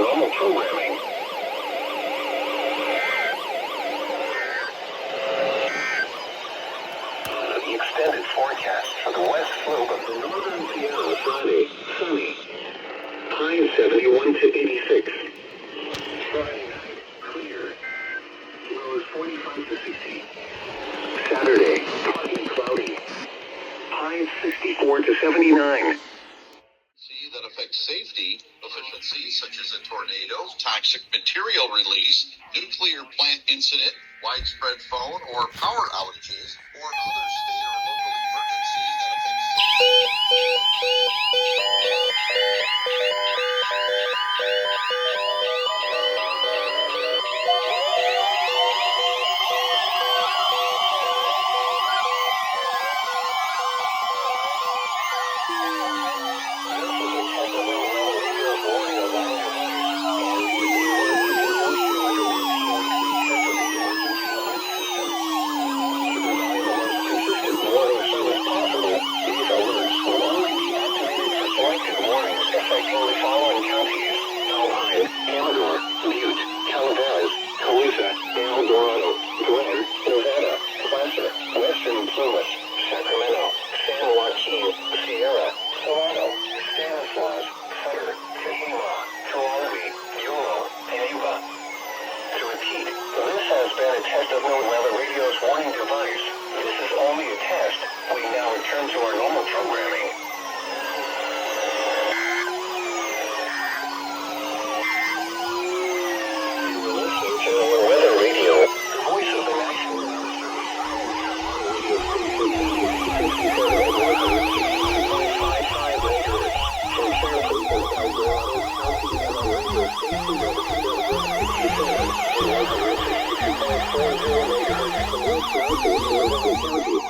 normal programming. The extended forecast for the west slope of the northern Sierra Friday, sunny. High 71 to 86. Friday night, clear. Lows 45 to 60. Saturday, partly cloudy. Highs 64 to 79. That affects safety efficiencies such as a tornado, toxic material release, nuclear plant incident, widespread phone or power outages, or other state or local emergency that affects County.